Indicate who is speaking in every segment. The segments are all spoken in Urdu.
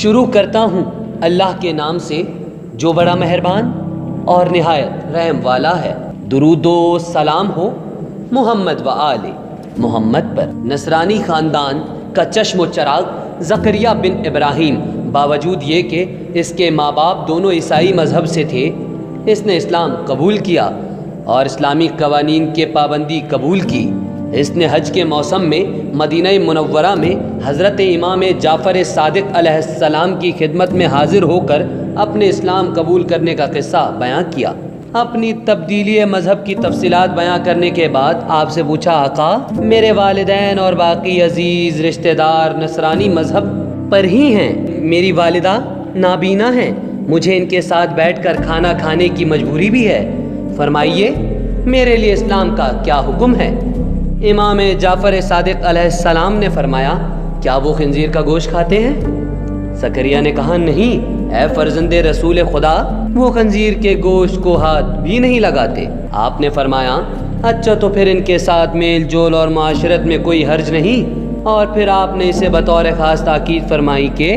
Speaker 1: شروع کرتا ہوں اللہ کے نام سے جو بڑا مہربان اور نہایت رحم والا ہے۔ درود و سلام ہو محمد و آل محمد پر۔ نصرانی خاندان کا چشم و چراغ زکریا بن ابراہیم، باوجود یہ کہ اس کے ماں باپ دونوں عیسائی مذہب سے تھے، اس نے اسلام قبول کیا اور اسلامی قوانین کے پابندی قبول کی۔ اس نے حج کے موسم میں مدینہ منورہ میں حضرت امام جعفر صادق علیہ السلام کی خدمت میں حاضر ہو کر اپنے اسلام قبول کرنے کا قصہ بیان کیا۔ اپنی تبدیلی مذہب کی تفصیلات بیان کرنے کے بعد آپ سے پوچھا، آقا میرے والدین اور باقی عزیز رشتہ دار نصرانی مذہب پر ہی ہیں، میری والدہ نابینا ہیں، مجھے ان کے ساتھ بیٹھ کر کھانا کھانے کی مجبوری بھی ہے، فرمائیے میرے لیے اسلام کا کیا حکم ہے؟ امام جعفر صادق علیہ السلام نے فرمایا، کیا وہ خنزیر کا گوشت کھاتے ہیں؟ زکریا نے کہا، نہیں اے فرزند رسول خدا، وہ خنزیر کے گوشت کو ہاتھ بھی نہیں لگاتے۔ آپ نے فرمایا، اچھا تو پھر ان کے ساتھ میل جول اور معاشرت میں کوئی حرج نہیں۔ اور پھر آپ نے اسے بطور خاص تاکید فرمائی کہ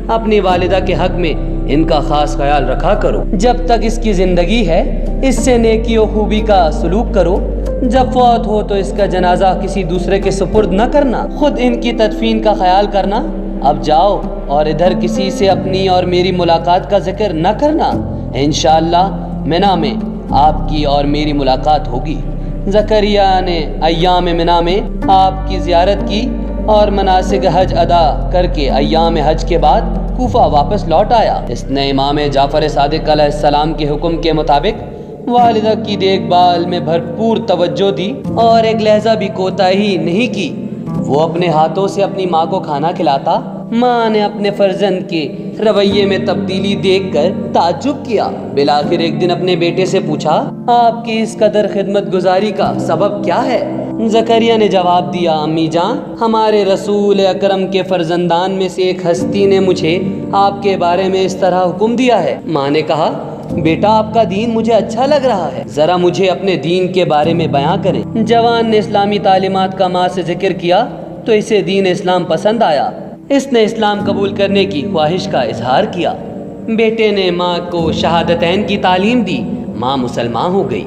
Speaker 1: اپنی والدہ کے حق میں ان کا خاص خیال رکھا کرو، جب تک اس کی زندگی ہے اس سے نیکی و خوبی کا سلوک کرو، جب فوت ہو تو اس کا جنازہ کسی دوسرے کے سپرد نہ کرنا، خود ان کی تدفین کا خیال کرنا۔ اب جاؤ اور ادھر کسی سے اپنی اور میری ملاقات کا ذکر نہ کرنا، انشاءاللہ منا میں آپ کی اور میری ملاقات ہوگی۔ زکریا نے ایام منا میں آپ کی زیارت کی اور مناسک حج ادا کر کے ایام حج کے بعد کوفہ واپس لوٹ آیا۔ اس نے امام جعفر صادق علیہ السلام کے حکم کے مطابق والدہ کی دیکھ بھال میں بھرپور توجہ دی اور ایک لہجہ بھی کوتاہی نہیں کی۔ وہ اپنے ہاتھوں سے اپنی ماں کو کھانا کھلاتا۔ ماں نے اپنے فرزند کے رویے میں تبدیلی دیکھ کر تعجب کیا۔ بالآخر ایک دن اپنے بیٹے سے پوچھا، آپ کی اس قدر خدمت گزاری کا سبب کیا ہے؟ زکریا نے جواب دیا، امی جان، ہمارے رسول اکرم کے فرزندان میں سے ایک ہستی نے مجھے آپ کے بارے میں اس طرح حکم دیا ہے۔ ماں نے کہا، بیٹا آپ کا دین مجھے اچھا لگ رہا ہے، ذرا مجھے اپنے دین کے بارے میں بیان کریں۔ جوان نے اسلامی تعلیمات کا ماں سے ذکر کیا تو اسے دین اسلام پسند آیا۔ اس نے اسلام قبول کرنے کی خواہش کا اظہار کیا۔ بیٹے نے ماں کو شہادتین کی تعلیم دی، ماں مسلمان ہو گئی۔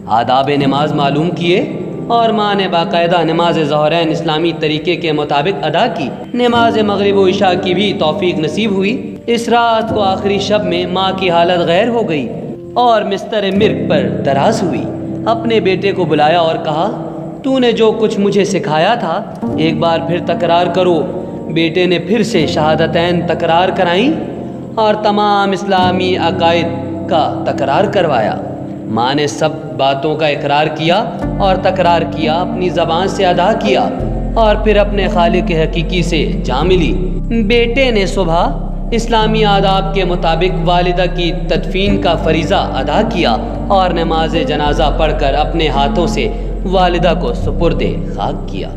Speaker 1: آداب نماز معلوم کیے اور ماں نے باقاعدہ نماز ظہرین اسلامی طریقے کے مطابق ادا کی۔ نماز مغرب و عشاء کی بھی توفیق نصیب ہوئی۔ اس رات کو آخری شب میں ماں کی حالت غیر ہو گئی اور مستر مرگ پر دراز ہوئی۔ اپنے بیٹے کو بلایا اور کہا، تو نے جو کچھ مجھے سکھایا تھا ایک بار پھر تکرار کرو۔ بیٹے نے پھر سے شہادتین تکرار کرائیں اور تمام اسلامی عقائد کا تکرار کروایا۔ ماں نے سب باتوں کا اقرار کیا اور تکرار کیا، اپنی زبان سے ادا کیا اور پھر اپنے خالق حقیقی سے جا ملی۔ بیٹے نے صبح اسلامی آداب کے مطابق والدہ کی تدفین کا فریضہ ادا کیا اور نماز جنازہ پڑھ کر اپنے ہاتھوں سے والدہ کو سپرد خاک کیا۔